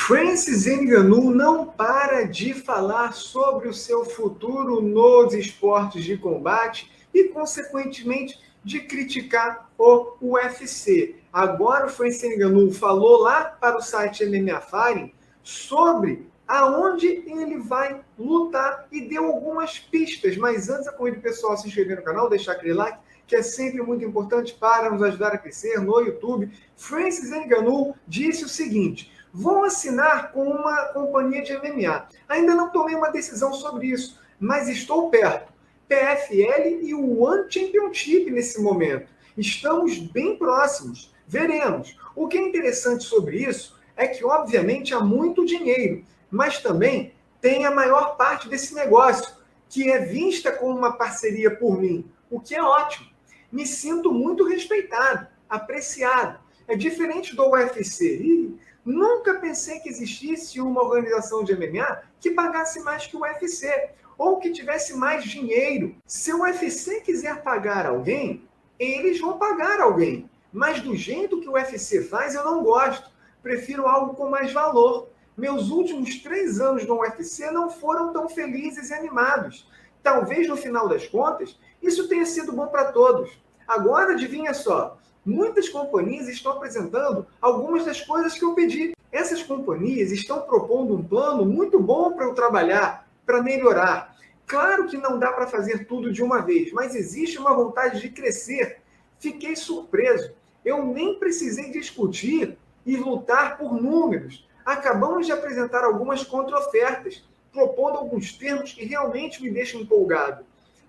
Francis Ngannou não para de falar sobre o seu futuro nos esportes de combate e, consequentemente, de criticar o UFC. Agora o Francis Ngannou falou lá para o site MMA Fighting sobre aonde ele vai lutar e deu algumas pistas. Mas antes, eu convido o pessoal a se inscrever no canal, deixar aquele like, que é sempre muito importante para nos ajudar a crescer no YouTube. Francis Ngannou disse o seguinte: vou assinar com uma companhia de MMA. Ainda não tomei uma decisão sobre isso, mas estou perto. PFL e o One Championship nesse momento. Estamos bem próximos. Veremos. O que é interessante sobre isso é que, obviamente, há muito dinheiro, mas também tem a maior parte desse negócio, que é vista como uma parceria por mim, o que é ótimo. Me sinto muito respeitado, apreciado. É diferente do UFC. Nunca pensei que existisse uma organização de MMA que pagasse mais que o UFC, ou que tivesse mais dinheiro. Se o UFC quiser pagar alguém, eles vão pagar alguém. Mas do jeito que o UFC faz, eu não gosto. Prefiro algo com mais valor. Meus últimos 3 anos no UFC não foram tão felizes e animados. Talvez, no final das contas, isso tenha sido bom para todos. Agora, adivinha só, muitas companhias estão apresentando algumas das coisas que eu pedi. Essas companhias estão propondo um plano muito bom para eu trabalhar, para melhorar. Claro que não dá para fazer tudo de uma vez, mas existe uma vontade de crescer. Fiquei surpreso. Eu nem precisei discutir e lutar por números. Acabamos de apresentar algumas contra-ofertas, propondo alguns termos que realmente me deixam empolgado.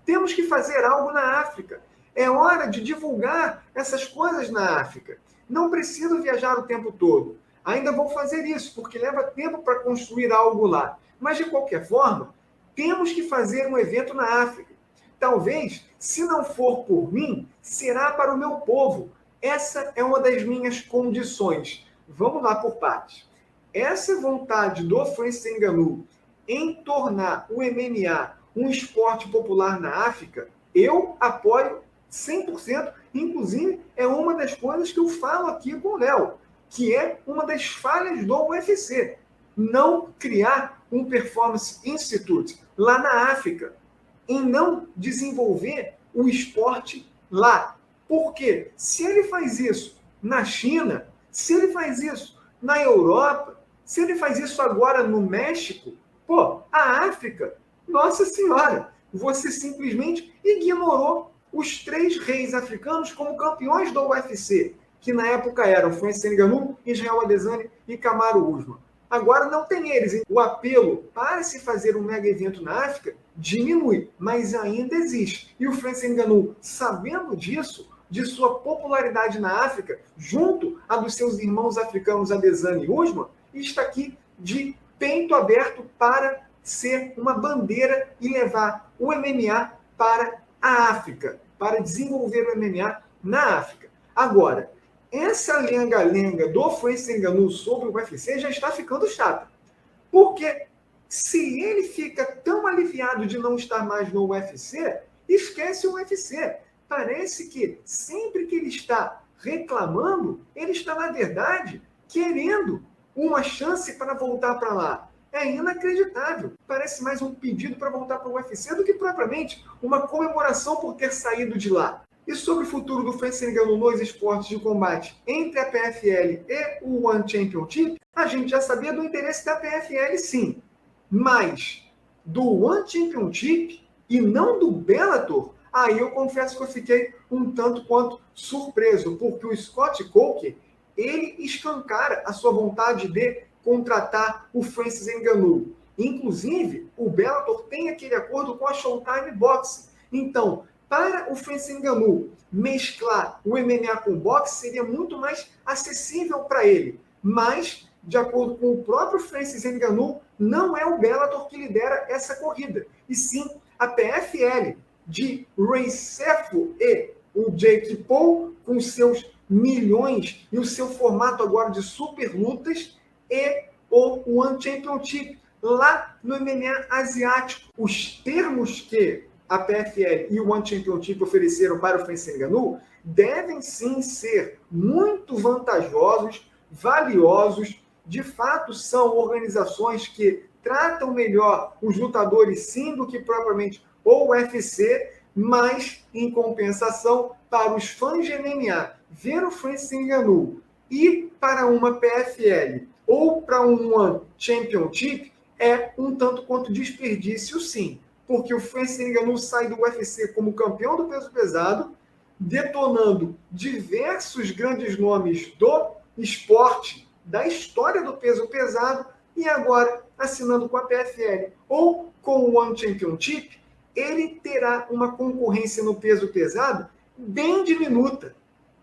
Temos que fazer algo na África. É hora de divulgar essas coisas na África. Não preciso viajar o tempo todo. Ainda vou fazer isso, porque leva tempo para construir algo lá. Mas, de qualquer forma, temos que fazer um evento na África. Talvez, se não for por mim, será para o meu povo. Essa é uma das minhas condições. Vamos lá por partes. Essa vontade do Francis Ngannou em tornar o MMA um esporte popular na África, eu apoio 100%, inclusive é uma das coisas que eu falo aqui com o Léo, que é uma das falhas do UFC, não criar um Performance Institute lá na África, em não desenvolver o esporte lá. Por quê? Se ele faz isso na China, se ele faz isso na Europa, se ele faz isso agora no México, pô, a África, nossa senhora, você simplesmente ignorou os 3 reis africanos como campeões do UFC, que na época eram Francis Ngannou, Israel Adesanya e Kamaru Usman. Agora não tem eles. O apelo para se fazer um mega evento na África diminui, mas ainda existe. E o Francis Ngannou, sabendo disso, de sua popularidade na África, junto a dos seus irmãos africanos Adesanya e Usman, está aqui de peito aberto para ser uma bandeira e levar o MMA para a África, para desenvolver o MMA na África. Agora, essa lenga-lenga do Francis Ngannou sobre o UFC já está ficando chata. Porque se ele fica tão aliviado de não estar mais no UFC, esquece o UFC. Parece que sempre que ele está reclamando, ele está, na verdade, querendo uma chance para voltar para lá. É inacreditável. Parece mais um pedido para voltar para o UFC do que propriamente uma comemoração por ter saído de lá. E sobre o futuro do Francis Ngannou nos esportes de combate entre a PFL e o One Championship, a gente já sabia do interesse da PFL, sim. Mas do One Championship e não do Bellator, aí eu confesso que eu fiquei um tanto quanto surpreso, porque o Scott Coker, ele escancara a sua vontade de contratar o Francis Ngannou. Inclusive, o Bellator tem aquele acordo com a Showtime Boxing. Então, para o Francis Ngannou mesclar o MMA com o boxe, seria muito mais acessível para ele. Mas, de acordo com o próprio Francis Ngannou, não é o Bellator que lidera essa corrida, e sim a PFL de Ray Sefo e o Jake Paul, com seus milhões e o seu formato agora de super lutas, e o One Championship lá no MMA asiático. Os termos que a PFL e o One Championship ofereceram para o Francis Ngannou devem sim ser muito vantajosos, valiosos, de fato são organizações que tratam melhor os lutadores sim do que propriamente o UFC, mas em compensação para os fãs de MMA ver o Francis Ngannou ir para uma PFL ou para um One Championship é um tanto quanto desperdício sim, porque o Francis Ngannou sai do UFC como campeão do peso pesado, detonando diversos grandes nomes do esporte, da história do peso pesado, e agora assinando com a PFL ou com o One Championship, ele terá uma concorrência no peso pesado bem diminuta.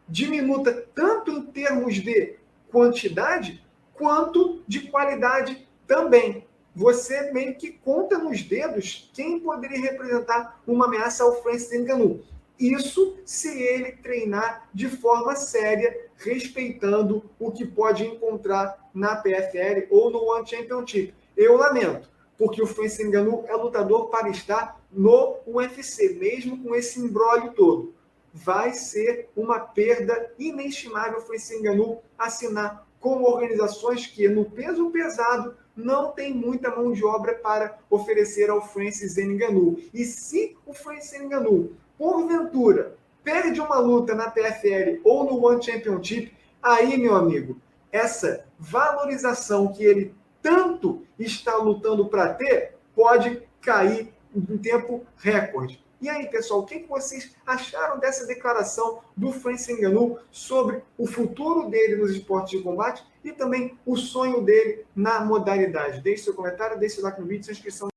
Diminuta tanto em termos de quantidade quanto de qualidade também. Você meio que conta nos dedos quem poderia representar uma ameaça ao Francis Ngannou. Isso se ele treinar de forma séria, respeitando o que pode encontrar na PFL ou no One Championship. Eu lamento, porque o Francis Ngannou é lutador para estar no UFC, mesmo com esse imbróglio todo. Vai ser uma perda inestimável o Francis Ngannou assinar com organizações que no peso pesado não tem muita mão de obra para oferecer ao Francis Ngannou. E se o Francis Ngannou, porventura, perde uma luta na PFL ou no One Championship, aí, meu amigo, essa valorização que ele tanto está lutando para ter pode cair em tempo recorde. E aí, pessoal, o que vocês acharam dessa declaração do Francis Ngannou sobre o futuro dele nos esportes de combate e também o sonho dele na modalidade? Deixe seu comentário, deixe seu like no vídeo, sua inscrição.